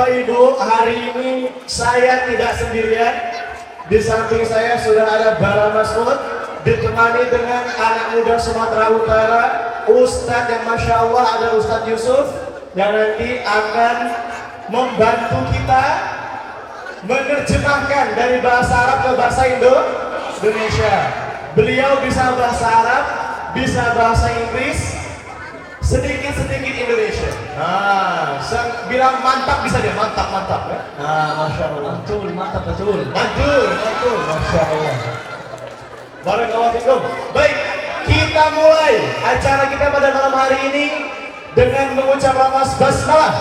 Bapak Ibu, hari ini saya tidak sendirian. Di samping saya sudah ada Bara Masmud, ditemani dengan anak muda Sumatera Utara, Ustadz yang Masya Allah ada Ustadz Yusuf, yang nanti akan membantu kita menerjemahkan dari bahasa Arab ke bahasa Indonesia. Beliau bisa bahasa Arab, bisa bahasa Inggris, sedikit-sedikit Indonesia. Nah, saya bilang mantap bisa dia, mantap ya. Nah, Masya Allah. Mantap betul. Mantul, Masya Allah. Barakallahu fikum. Baik, kita mulai acara kita pada malam hari ini dengan mengucap lafaz basmalah.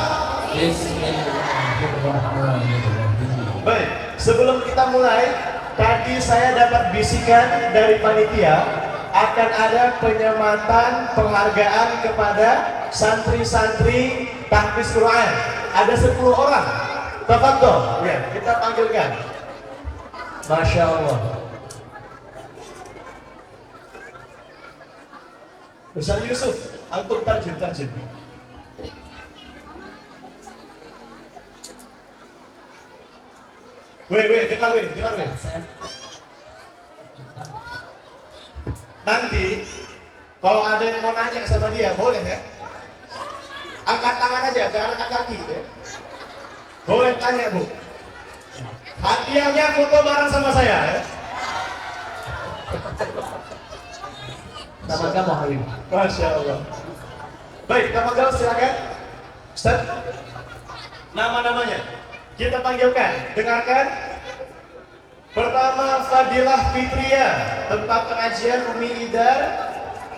Baik, sebelum kita mulai, tadi saya dapat bisikan dari panitia akan ada penyematan penghargaan kepada santri-santri tahfiz Quran. Ada 10 orang. Tafadhol, ya, kita panggilkan. Masya Allah. Ustaz Yusuf, antum tarjim. Dengar. Nanti kalau ada yang mau nanya sama dia, boleh ya? Angkat tangan aja, jangan angkat kaki ya. Boleh tanya, Bu. Hadiahnya foto bareng sama saya ya. Sama kamu hari ini. Masya Allah. Baik, Tafadhol silakan. Ustaz, nama-namanya kita panggilkan, dengarkan. Pertama, Fadilah Fitria, tempat pengajian Umi Idar,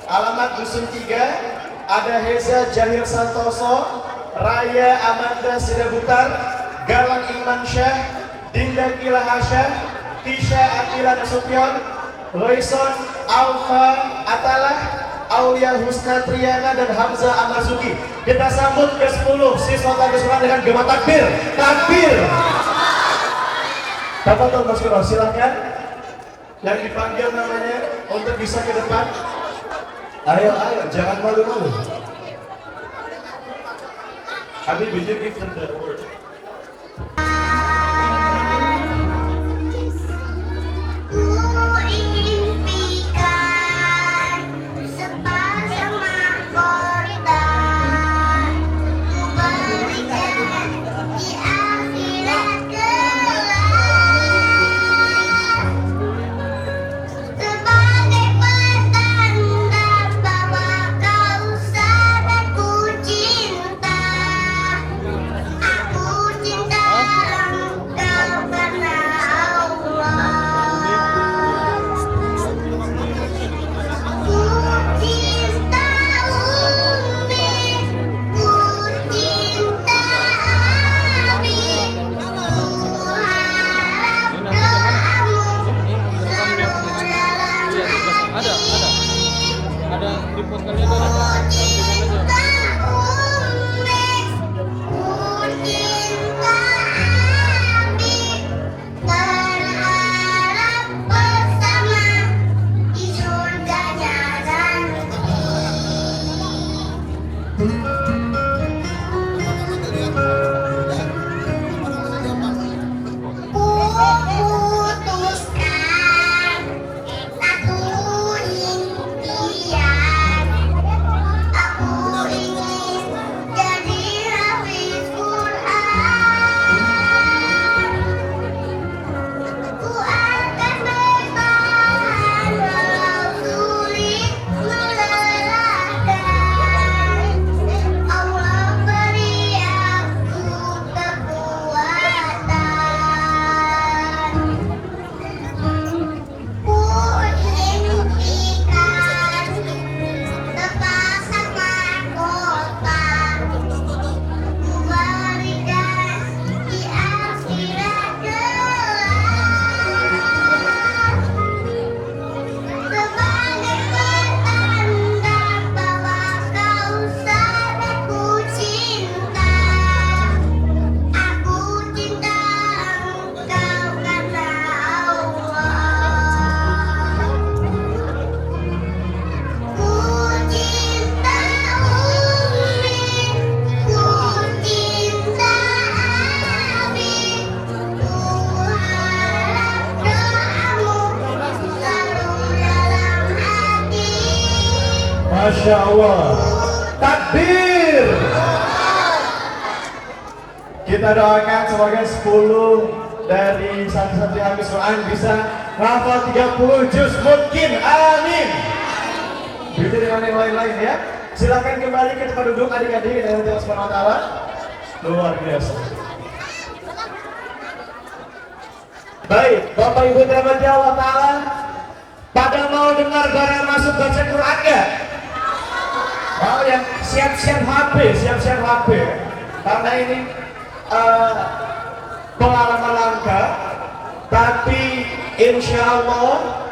alamat Dusun 3. Ada Heza Jahir Santoso, Raya Amanda Sidabutar, Galang Iman Syah, Dinda Kila Hasyah, Tisha Akila Nasution, Royson Alfa Atalah, Aulia Husna Triana, dan Hamzah Amazuki. Kita sambut ke-10 siswa tahfiz Quran dengan gema takbir. Takbir. Tafadhol Mas Kiro, silahkan. Yang dipanggil namanya untuk bisa ke depan. Ayo, jangan malu-malu. Habib, will you give them the word? Aku Masya Allah. Takbir. Kita doakan semoga 10 dari santri-santri habis Quran bisa hafal 30 juz mungkin. Amin. Begitu dengan yang lain-lain ya. Silakan kembali ke tempat duduk adik-adik dari Allah Subhanahu wa taala. Luar biasa. Baik, Bapak Ibu dirahmati Allah taala, pada mau dengar barang masuk baca Quran enggak? Mau yang siap-siap HP, siap-siap HP. Karena ini pengalaman langka, tapi insya Allah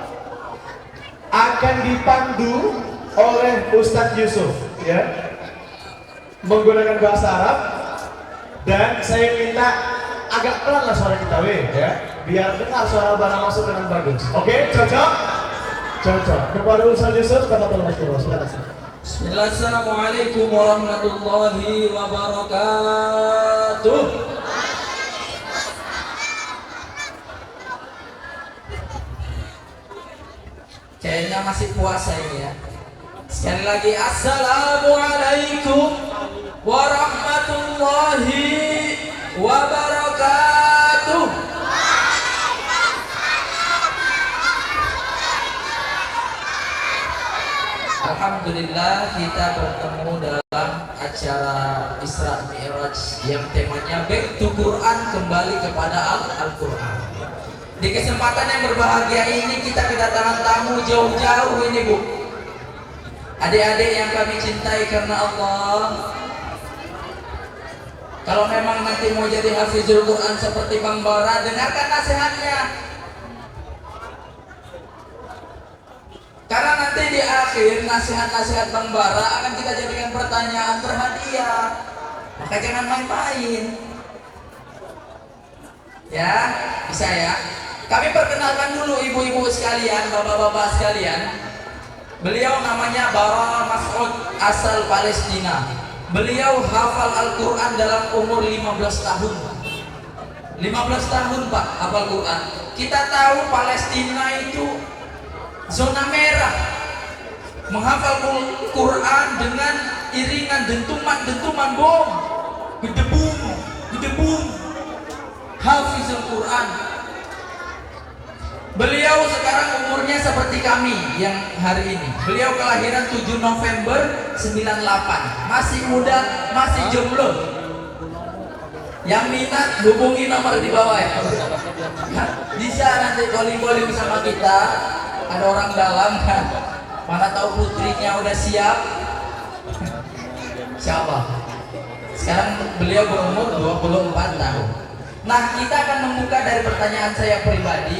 akan dipandu oleh Ustadz Yusuf, ya, menggunakan bahasa Arab. Dan saya minta agak pelan lah suara kita, ya, biar dengar suara barang masuk dengan bagus. Oke, cocok? Cocok. Kepada Ustadz Yusuf, kata tolong Bismillah, Assalamualaikum warahmatullahi wabarakatuh. Kayaknya masih puasa ini ya. Sekali lagi, Assalamualaikum warahmatullahi wabarakatuh. Alhamdulillah kita bertemu dalam acara Isra Mi'raj yang temanya Back to Quran, kembali kepada Al-Quran. Di kesempatan yang berbahagia ini kita kedatangan tamu jauh-jauh ini, Bu. Adik-adik yang kami cintai karena Allah. Kalau memang nanti mau jadi hafizul Quran seperti Bang Bara, dengarkan nasihatnya. Karena nanti di akhir nasihat-nasihat Bang Bara akan kita jadikan pertanyaan berhadiah. Maka jangan main-main. Ya, bisa ya. Kami perkenalkan dulu ibu-ibu sekalian, bapak-bapak sekalian. Beliau namanya Bara Mas'ud, asal Palestina. Beliau hafal Al-Quran dalam umur 15 tahun. 15 tahun Pak, hafal Quran. Kita tahu Palestina itu zona merah. Menghafal Quran dengan iringan dentuman bom. Gedebung. Hafizul Quran. Beliau sekarang umurnya seperti kami yang hari ini. Beliau kelahiran 7 November 98. Masih muda, masih jomblo. Yang minat hubungi nomor di bawah ya. Bisa nanti calling sama kita. Ada orang dalam kan. Mana tahu putrinya udah siap. Siapa? Sekarang beliau berumur 24 tahun. Nah, kita akan membuka dari pertanyaan saya pribadi.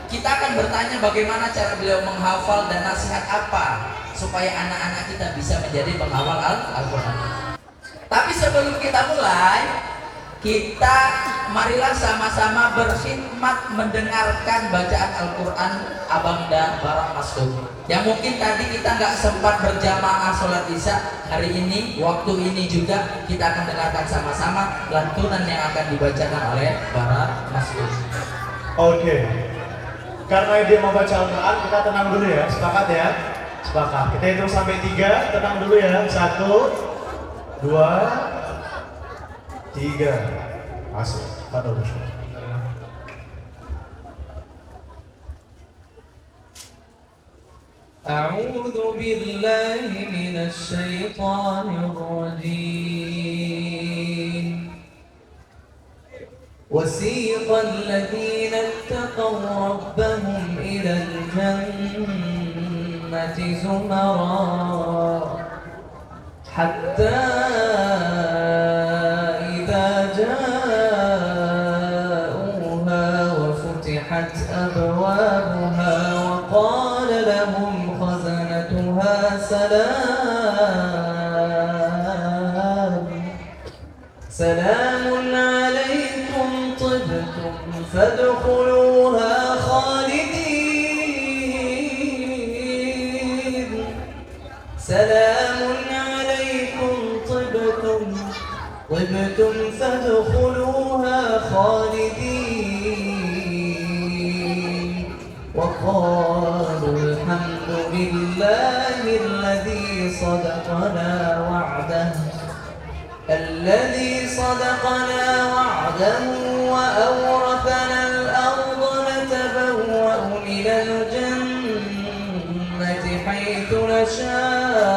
Kita akan bertanya bagaimana cara beliau menghafal dan nasihat apa supaya anak-anak kita bisa menjadi penghafal Al-Quran. Tapi sebelum kita mulai, kita marilah sama-sama berkhidmat mendengarkan bacaan Al-Quran Abang dan Bara Mas'ud. Yang mungkin tadi kita nggak sempat berjamaah sholat isya, hari ini, waktu ini juga kita akan dengarkan sama-sama lantunan yang akan dibacakan oleh Bara Mas'ud. Oke. Karena dia mau baca Al-Quran, kita tenang dulu ya, sepakat ya? Sepakat. Kita hitung sampai 3, tenang dulu ya. 1, 2, 3. Masuk. Padahal A'udzu billahi minasy syaithanir rajim. وسيق الذين اتقوا ربهم إلى الجنة زمرا حتى إذا جاءوها وفتحت أبوابها وقال لهم خزنتها سلام عليكم طبتم فادخلوها خالدين. سلام عليكم طبتم فادخلوها خالدين. وقالوا الحمد لله الذي صدقنا وعده الذي صدقنا وعده وأورثنا الأرض نتبوأ من الجنة حيث نشاء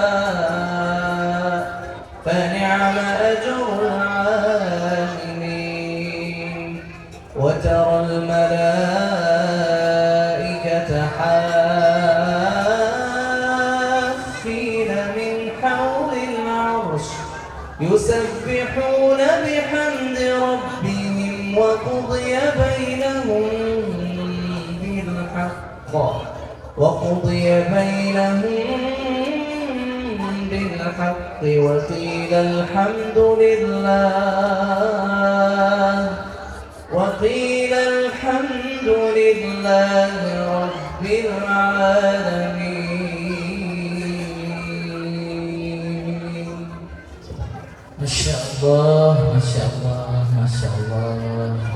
فنعم أجر العاملين وترى الملائكة حافين من حول العرش يسبحون بحمد ربهم وقضي بينهم بالحق وقيل الحمد لله رب العالمين. Masya Allah, Masya Allah, Masya Allah.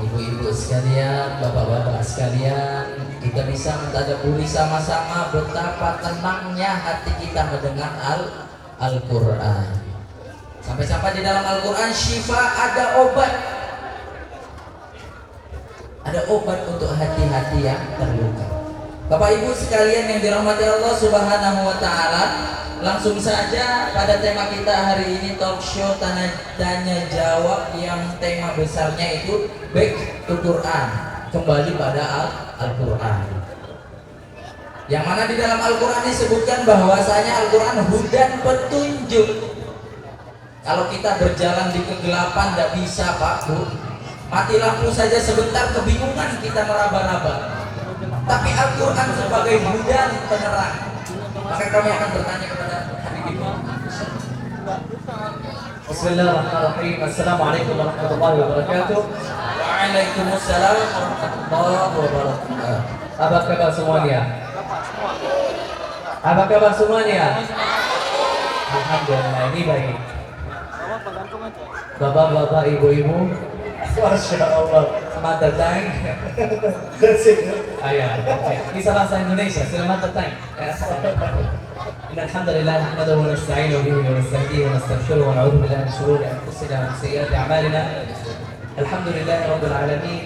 Ibu-ibu sekalian, bapak-bapak sekalian, kita bisa mentadaburi sama-sama betapa tenangnya hati kita mendengar Al-Quran. Sampai-sampai di dalam Al-Quran syifa, ada obat. Ada obat untuk hati-hati yang terluka. Bapak ibu sekalian yang dirahmati Allah Subhanahu wa Ta'ala, langsung saja pada tema kita hari ini, talk show tanya jawab, yang tema besarnya itu back to Quran, kembali pada Al-Quran. Yang mana di dalam Al-Quran disebutkan bahwasanya Al-Quran hudan, petunjuk. Kalau kita berjalan di kegelapan tidak bisa Pak Bu, mati lampu saja sebentar kebingungan kita meraba-raba. Tapi Al-Quran sebagai hudan, penerang. Maka kami akan bertanya kepada Habib Ibu. Bismillahirrahmanirrahim. Assalamualaikum warahmatullahi wabarakatuh. Waalaikumsalam warahmatullahi wabarakatuh. Apa kabar semuanya? Apa kabar semuanya? Alhamdulillah, ini baik. Bapak-bapak, ibu-ibu, Masya Allah. selamat datang. Ayah, ini bahasa Indonesia. Selamat datang. إن الحمد لله نحمده ونستعينه به ونستهديه ونستغفره ونعوذ بالله من شرور أنفسنا ومن سيئات أعمالنا. الحمد لله رب العالمين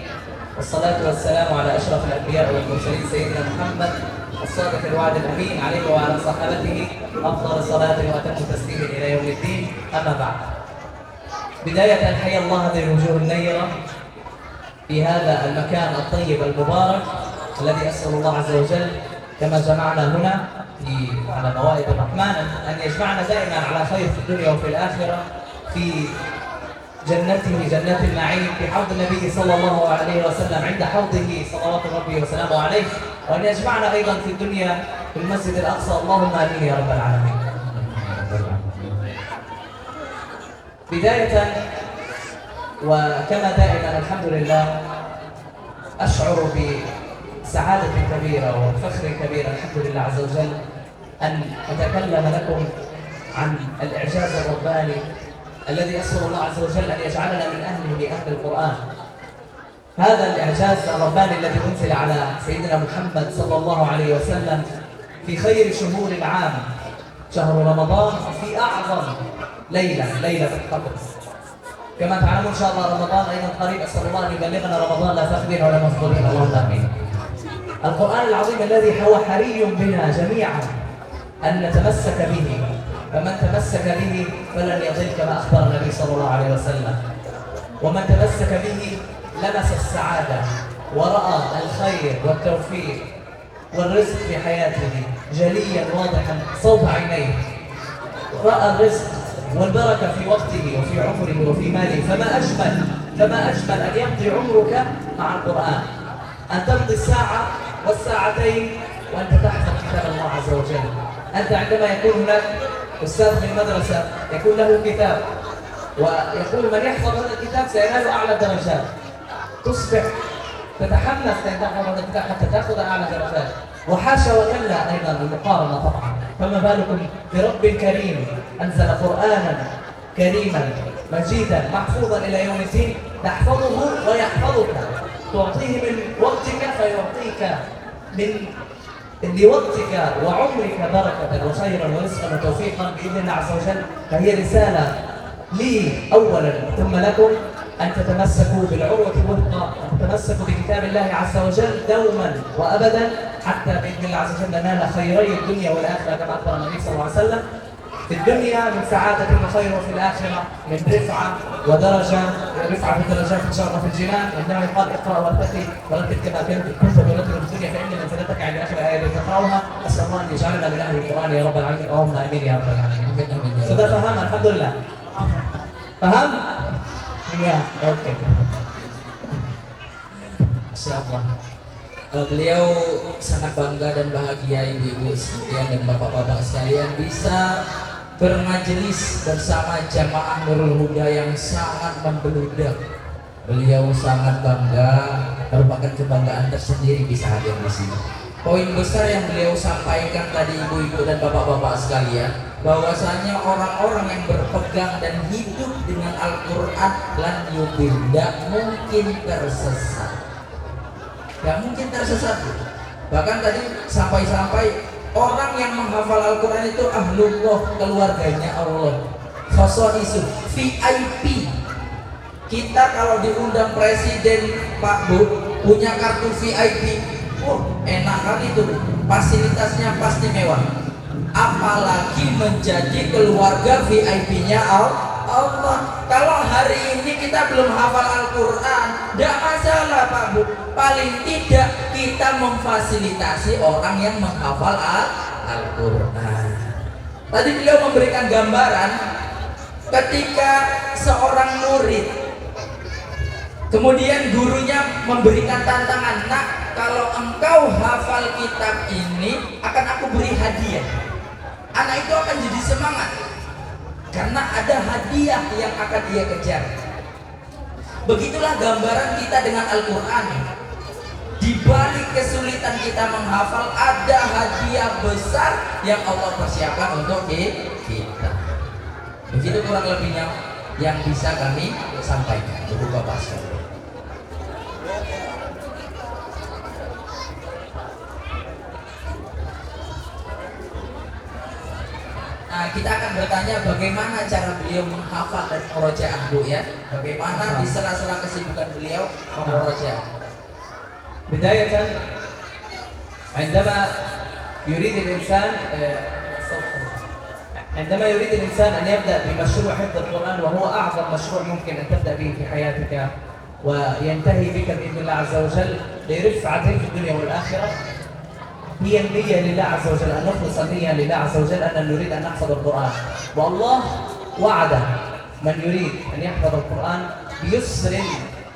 والصلاة والسلام على أشرف الأنبياء والمرسلين سيدنا محمد الصادق الوعد الأمين عليه وعلى صحابته أفضل صلاة وأتم تسليم إلى يوم الدين. أما بعد، بداية حيا الله هذه الوجوه النيرة في هذا المكان الطيب المبارك الذي أسأل الله عز وجل كما جمعنا هنا على موائد الرحمن أن يجمعنا دائما على خير في الدنيا وفي الآخرة، في جنته جنات النعيم، في حوض النبي صلى الله عليه وسلم عند حوضه صلوات ربي وسلامه عليه، وأن يجمعنا أيضا في الدنيا في المسجد الأقصى. اللهم آمين يا رب العالمين. بداية وكما دائما الحمد لله أشعر بسعادة كبيرة وفخر كبير الحمد لله عز وجل أن أتكلم لكم عن الإعجاز الرباني الذي أسأل الله عز وجل أن يجعلنا من أهله لأهل القرآن. هذا الإعجاز الرباني الذي أنزل على سيدنا محمد صلى الله عليه وسلم في خير شهور العام، شهر رمضان، في أعظم ليلة القدر. كما تعلمون إن شاء الله رمضان أيضا قريب، أسأل الله أن يبلغنا رمضان لا فاقدين ولا مفقودين، اللهم آمين. القرآن العظيم الذي هو حري بنا جميعا أن نتمسك به، فمن تمسك به فلن يضل كما أخبر النبي صلى الله عليه وسلم، ومن تمسك به لمس السعادة ورأى الخير والتوفيق والرزق في حياته جليا واضحا صوب عينيه، رأى الرزق والبركة في وقته وفي عمره وفي ماله. فما أجمل أن يمضي عمرك مع القرآن، أن تمضي الساعة والساعتين وأنت تحفظ كتاب الله عز وجل. أنت عندما يكون هناك أستاذ في المدرسة يكون له كتاب ويقول من يحفظ هذا الكتاب سينال أعلى الدرجات، تصبح تتحمس أن تحفظ هذا الكتاب حتى تأخذ أعلى درجات، وحاشا وكلا أيضا المقارنة طبعا. فما بالكم برب كريم أنزل قرآنا كريما مجيدا محفوظا إلى يوم الدين، تحفظه ويحفظك، تعطيه من وقتك فيعطيك من لوقتك وعمرك بركة وخيرا ورزقا وتوفيقا بإذن الله عز وجل. فهي رسالة لي أولا ثم لكم أن تتمسكوا بالعروة الوثقى، أن تتمسكوا بكتاب الله عز وجل دوما وأبدا حتى بإذن الله عز وجل ننال خيري الدنيا والآخرة كما أخبر النبي صلى الله عليه وسلم. في الدنيا من سعادة وخير، وفي الآخرة من رفعة ودرجة، رفعة في الدرجات إن شاء الله في الجنان. عندما يقال اقرأ وارتقي ورتل كما كنت ترتل في الدنيا فإن منزلتك عند آخر آية تقرأها. أسأل الله أن يجعلنا من أهل القرآن يا رب العالمين، اللهم آمين يا رب العالمين. Sudah paham? Alhamdulillah. Paham? Ya, oke. Siapa? Beliau sangat bangga dan bahagia ibu-ibu sekalian dan bapak-bapak sekalian bisa bermajelis bersama jamaah Nurul Huda yang sangat membeludak. Beliau sangat bangga, merupakan kebanggaan tersendiri bisa hadir di sini. Poin besar yang beliau sampaikan tadi ibu-ibu dan bapak-bapak sekalian, bahwasanya orang-orang yang berpegang dan hidup dengan Al-Quran lan yudil tidak mungkin tersesat. Gak mungkin tersesat. Bahkan tadi sampai-sampai orang yang menghafal Al-Quran itu ahlullah, keluarganya Allah, khosoisu, VIP. Kita kalau diundang presiden, Pak Bu, punya kartu VIP, enak kan itu, fasilitasnya pasti mewah. Apalagi menjadi keluarga VIP-nya Allah. Kalau hari ini kita belum hafal Al-Quran, tidak masalah Pak Bu. Paling tidak kita memfasilitasi orang yang menghafal Al-Quran. Tadi beliau memberikan gambaran ketika seorang murid, kemudian gurunya memberikan tantangan, nak, kalau engkau hafal kitab ini akan aku beri hadiah. Anak itu akan jadi semangat karena ada hadiah yang akan dia kejar. Begitulah gambaran kita dengan Al-Quran. Di balik kesulitan kita menghafal, ada hadiah besar yang Allah persiapkan untuk kita. Begitu kurang lebihnya yang bisa kami sampaikan, Ibu Bapak sekalian. Nah, kita akan bertanya bagaimana cara beliau menghafal dan murojaah, Bu ya. Bagaimana di sela-sela kesibukan beliau memurojaah. بداية عندما يريد الإنسان أن يبدأ بمشروع حفظ القرآن، وهو أعظم مشروع ممكن أن تبدأ به في حياتك وينتهي بك بإذن الله عز وجل لرفعتين في الدنيا والآخرة، هي النية لله عز وجل، أن نخلص النية لله عز وجل أن نريد أن نحفظ القرآن. والله وعد من يريد أن يحفظ القرآن بيسر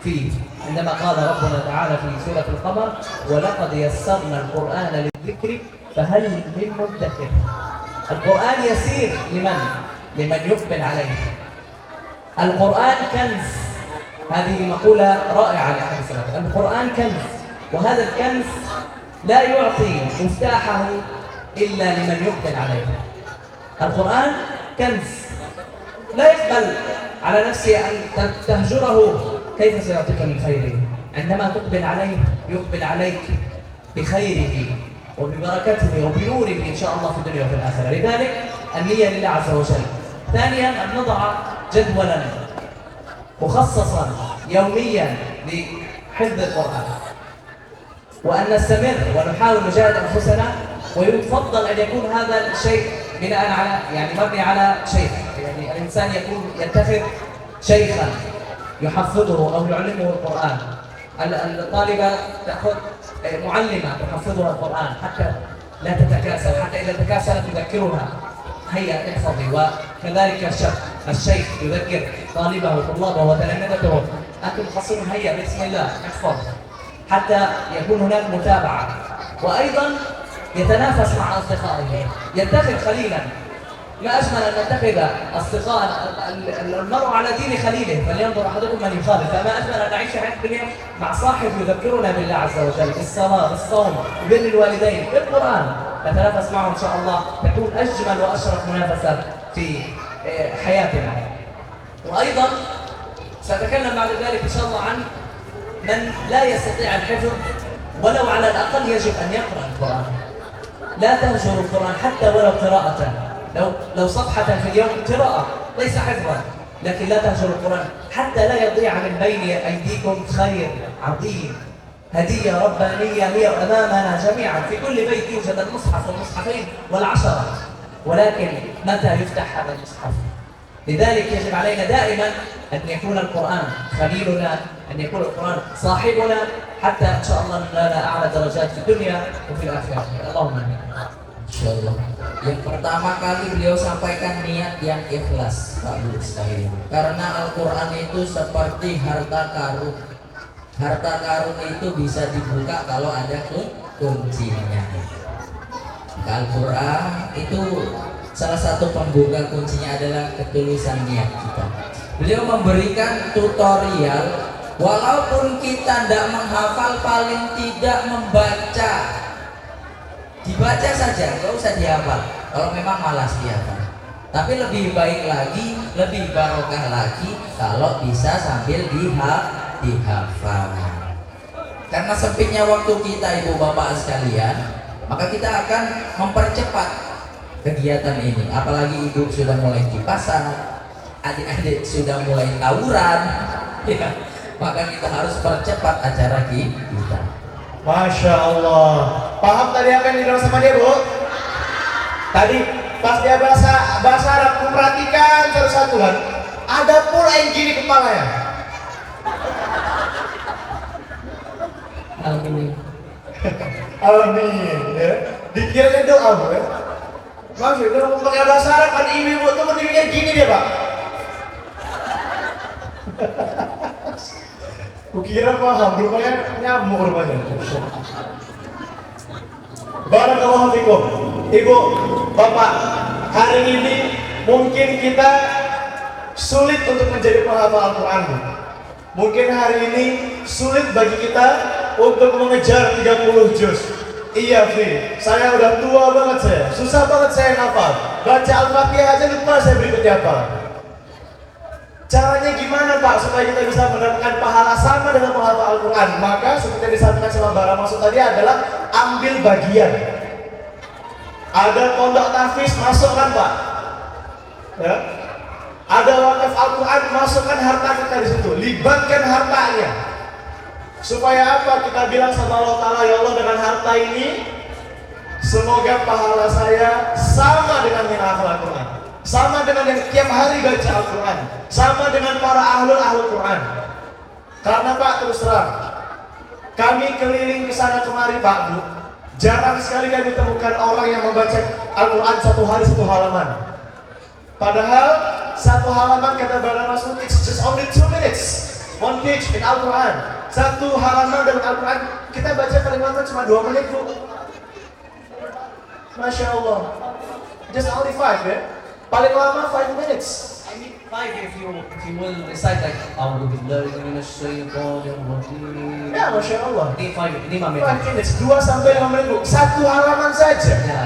فيه، عندما قال ربنا تعالى في سورة القمر: ولقد يسرنا القرآن للذكر فهل من مدكر. القرآن يسير لمن يقبل عليه. القرآن كنز، هذه مقولة رائعة لأحد السلف. القرآن كنز، وهذا الكنز لا يعطي مفتاحه إلا لمن يقبل عليه. القرآن كنز لا يقبل على نفسه أن تهجره، كيف سيعطيك من خيره؟ عندما تقبل عليه يقبل عليك بخيره وببركته وبنوره إن شاء الله في الدنيا وفي الآخرة. لذلك النية لله عز وجل. ثانيا أن نضع جدولا مخصصا يوميا لحفظ القرآن، وأن نستمر ونحاول نجاهد أنفسنا، ويفضل أن يكون هذا الشيء بناء على مبني على شيخ، يعني الإنسان يتخذ شيخا يحفظه أو يعلمه القرآن. الطالبة تأخذ معلمة تحفظها القرآن حتى لا تتكاسل، حتى إذا تكاسلت تذكرها هيا احفظي. وكذلك الشيخ يذكر طالبه وطلابه وتلامذته: أنتم تحصلون، هيا بسم الله احفظ، حتى يكون هناك متابعة. وأيضا يتنافس مع أصدقائه، يتخذ خليلا. ما أجمل أن نتخذ أصدقاء المرء على دين خليله، فلينظر أحدكم من يخالف. فما أجمل أن نعيش حياة الدنيا مع صاحب يذكرنا بالله عز وجل، بالصلاة، بالصوم، ببر الوالدين، بالقرآن. نتنافس معه إن شاء الله، تكون أجمل وأشرف منافسة في حياتنا. وأيضا سأتكلم بعد ذلك إن شاء الله عن من لا يستطيع الحفظ ولو على الأقل يجب أن يقرأ القرآن. لا تهجروا القرآن حتى ولو قراءة، لو صفحة في اليوم قراءة ليس حفظا، لكن لا تهجروا القرآن حتى لا يضيع من بين أيديكم خير عظيم، هدية ربانية هي أمامنا جميعا. في كل بيت يوجد المصحف والمصحفين والعشرة، ولكن متى يفتح هذا المصحف؟ لذلك يجب علينا دائما أن يكون القرآن خليلنا، أن يكون القرآن صاحبنا، حتى إن شاء الله ننال أعلى درجات في الدنيا وفي الآخرة. اللهم آمين. Insyaallah. Yang pertama kali beliau sampaikan niat yang ikhlas, Pak Bu sekalian. Karena Al-Quran itu seperti harta karun. Harta karun itu bisa dibuka kalau ada kuncinya. Al-Quran itu salah satu pembuka kuncinya adalah ketulusan niat kita. Beliau memberikan tutorial, walaupun kita tidak menghafal, paling tidak membaca, dibaca saja, nggak usah dihafal. Kalau memang malas dihafal, tapi lebih baik lagi, lebih barokah lagi kalau bisa sambil dihafal. Karena sempitnya waktu kita, ibu bapak sekalian, maka kita akan mempercepat kegiatan ini. Apalagi ibu sudah mulai di pasar, adik-adik sudah mulai tawuran, ya, maka kita harus percepat acara kita. Masya Allah. Paham tadi apa yang dibilang sama dia, Bu? Tadi pas dia bahasa Arab, ku perhatikan satu-satu kan. Ada pula yang gini kepalanya. Amin. Amin. Ya. Dikiranya doa, Bu, ya. Maksudnya kalau pakai bahasa Arab kan ibu tuh berdirinya gini dia, Pak. Kukira paham, rupanya nyamuk rupanya. Barakallahu fikum. Ibu, Bapak, hari ini mungkin kita sulit untuk menjadi penghafal Al-Quran. Mungkin hari ini sulit bagi kita untuk mengejar 30 juz. Iya, Fi, saya udah tua banget saya, susah banget saya ngafal. Baca Al-Fatihah aja lupa saya berikutnya apa. Caranya gimana, Pak, supaya kita bisa mendapatkan pahala sama dengan menghafal Al-Quran? Maka seperti yang disampaikan sama Bara Masuk tadi adalah ambil bagian. Ada pondok tahfiz, masukkan, Pak. Ya. Ada wakaf Al-Quran, masukkan harta kita di situ, libatkan hartanya. Supaya apa? Kita bilang sama Allah Ta'ala, ya Allah, dengan harta ini semoga pahala saya sama dengan yang hafal Al-Quran, sama dengan yang tiap hari baca Al-Quran, sama dengan para ahlul Quran. Karena Pak, terus terang, kami keliling ke sana kemari, Pak Bu, jarang sekali kami temukan orang yang membaca Al-Quran satu hari satu halaman. Padahal satu halaman kata Bara Masud, it's just only 2 minutes. One page in Al-Quran. Satu halaman dalam Al-Quran kita baca paling lama cuma 2 menit, Bu. Masya Allah. Just only 5, ya. Paling lama 5 minutes. I mean 5 if you will recite like A'udzu billahi minasyaitonir rajim. Ya, Masya Allah. Ini 5 menit. 5 minutes, 2 sampai 5 menit, Bu. Satu halaman saja. Ya.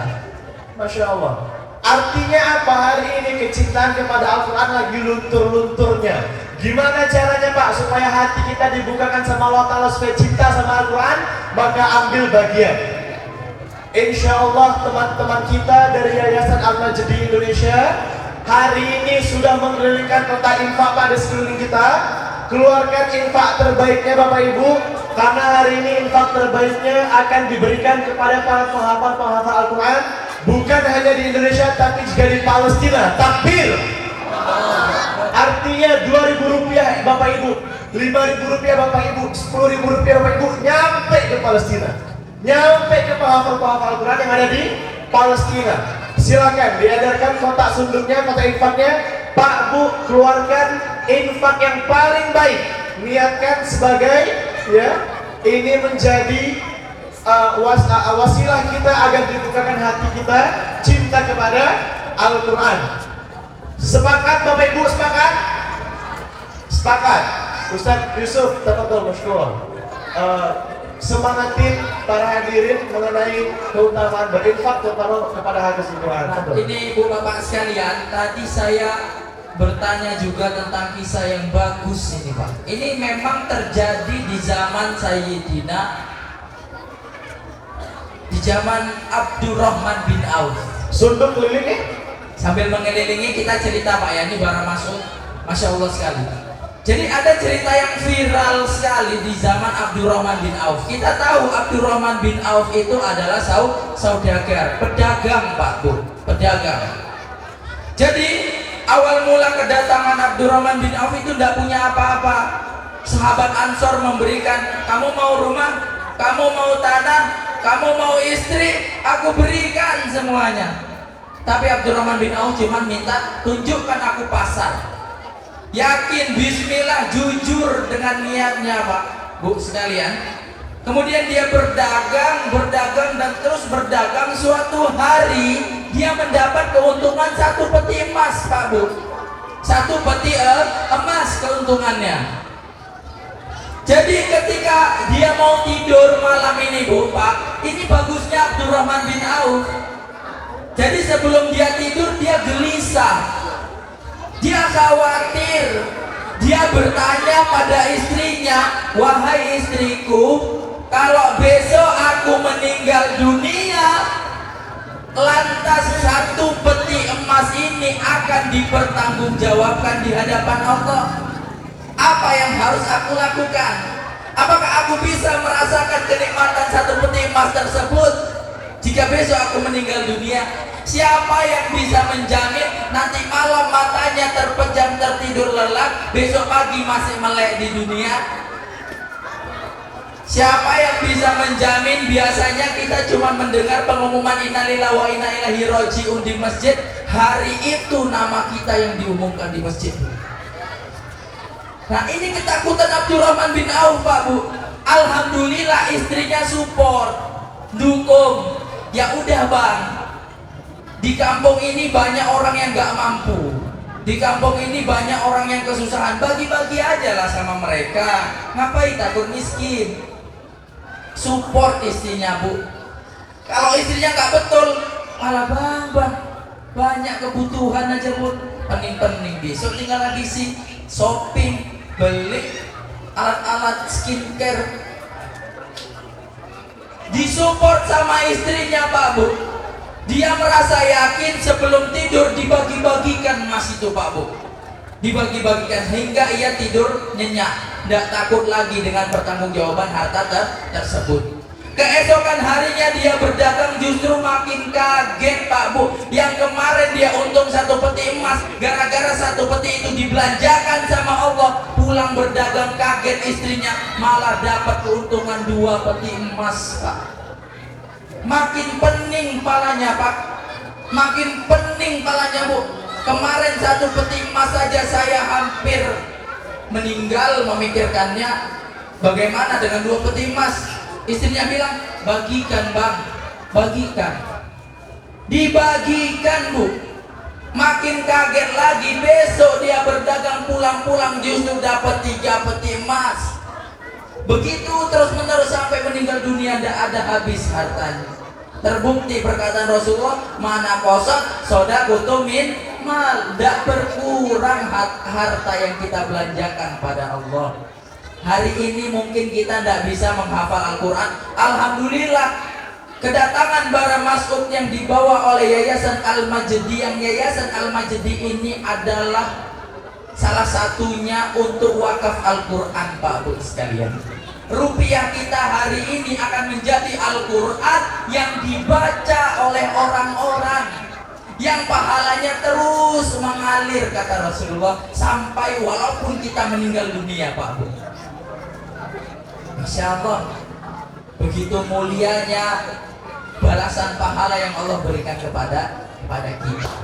Masya Allah. Artinya apa? Hari ini kecintaan kepada Al-Quran lagi luntur-lunturnya. Gimana caranya, Pak, supaya hati kita dibukakan sama Allah Ta'ala supaya cinta sama Al-Quran? Maka ambil bagian. Insya Allah teman-teman kita dari Yayasan Al-Majdi Indonesia hari ini sudah mengelilingkan kota infak pada sekeliling kita. Keluarkan infak terbaiknya, Bapak Ibu, karena hari ini infak terbaiknya akan diberikan kepada para penghafal Al-Quran, bukan hanya di Indonesia tapi juga di Palestina. Takbir. Artinya 2.000 rupiah Bapak Ibu, 5.000 rupiah Bapak Ibu, 10.000 rupiah Bapak Ibu nyampe ke Palestina, nyampe ke penghafal Al-Quran yang ada di Palestina. Silakan diedarkan kotak sunduknya, kotak infaknya. Pak Bu, keluarkan infak yang paling baik, niatkan sebagai, ya, ini menjadi wasilah kita agar dibukakan hati kita cinta kepada Al-Quran. Sepakat Bapak Ibu, sepakat? Sepakat. Ustaz Yusuf, tafadhol masykur. Semangatin para hadirin mengenai keutamaan berinfak terutama kepada hafiz Al-Quran. Ini Ibu Bapak sekalian, tadi saya bertanya juga tentang kisah yang bagus ini, Pak. Ini memang terjadi di zaman Sayyidina, di zaman Abdurrahman bin Auf. Sunduk keliling Sambil mengelilingi kita cerita Pak ya, ini baru masuk, Masya Allah sekali. Jadi ada cerita yang viral sekali di zaman Abdurrahman bin Auf. Kita tahu Abdurrahman bin Auf itu adalah saudagar, pedagang Pak Bu, pedagang. Jadi awal mula kedatangan Abdurrahman bin Auf itu tidak punya apa-apa. Sahabat Ansor memberikan, kamu mau rumah, kamu mau tanah, kamu mau istri, aku berikan semuanya. Tapi Abdurrahman bin Auf cuma minta, tunjukkan aku pasar. Yakin, bismillah, jujur dengan niatnya Pak Bu sekalian. Kemudian dia berdagang dan terus berdagang. Suatu hari dia mendapat keuntungan 1 peti emas Pak Bu. 1 peti emas keuntungannya. Jadi ketika dia mau tidur malam ini Bu Pak, ini bagusnya Abdurrahman bin Auf. Jadi sebelum dia tidur dia gelisah, dia khawatir, dia bertanya pada istrinya, wahai istriku, kalau besok aku meninggal dunia, lantas 1 peti emas ini akan dipertanggungjawabkan di hadapan Allah. Apa yang harus aku lakukan? Apakah aku bisa merasakan kenikmatan 1 peti emas tersebut jika besok aku meninggal dunia? Siapa yang bisa menjamin nanti malam matanya terpejam tertidur lelap, besok pagi masih melek di dunia? Siapa yang bisa menjamin? Biasanya kita cuma mendengar pengumuman innalillahi wa inna ilaihi raji'un di masjid. Hari itu nama kita yang diumumkan di masjid. Nah ini ketakutan Abdurrahman bin Auf Pak Bu. Alhamdulillah istrinya support, dukung. Ya udah Bang, di kampung ini banyak orang yang gak mampu, di kampung ini banyak orang yang kesusahan, bagi-bagi aja lah sama mereka. Ngapain takut miskin? Support istrinya Bu. Kalau istrinya gak betul, malah bang, banyak kebutuhan aja Bu, pening-pening. Besok tinggal lagi sih shopping, beli alat-alat skincare. Disupport sama istrinya Pak Bu. Dia merasa yakin sebelum tidur dibagi-bagikan emas itu Pak Bu. Dibagi-bagikan hingga ia tidur nyenyak, tidak takut lagi dengan pertanggungjawaban harta tersebut. Keesokan harinya dia berdagang justru makin kaget Pak Bu. Yang kemarin dia untung 1 peti emas, gara-gara 1 peti itu dibelanjakan sama Allah. Pulang berdagang kaget istrinya, malah dapat keuntungan 2 peti emas Pak. Makin pening palanya Pak, makin pening palanya Bu. Kemarin 1 peti emas saja saya hampir meninggal memikirkannya, bagaimana dengan 2 peti emas? Istrinya bilang, bagikan Bang, bagikan. Dibagikan Bu. Makin kaget lagi, besok dia berdagang pulang-pulang justru dapat 3 peti emas. Begitu terus menerus sampai meninggal dunia, tidak ada habis hartanya. Terbukti perkataan Rasulullah, mana kosot sodakutu min mal, tidak berkurang harta yang kita belanjakan pada Allah. Hari ini mungkin kita tidak bisa menghafal Al-Quran. Alhamdulillah kedatangan Bara Mas'ud yang dibawa oleh Yayasan Al-Majdi, yang Yayasan Al-Majdi ini adalah salah satunya untuk wakaf Al-Quran Pak Bu sekalian. Rupiah kita hari ini akan menjadi Al-Quran yang dibaca oleh orang-orang, yang pahalanya terus mengalir kata Rasulullah sampai walaupun kita meninggal dunia Pak Bu. Masya Allah, begitu mulianya balasan pahala yang Allah berikan kepada kita.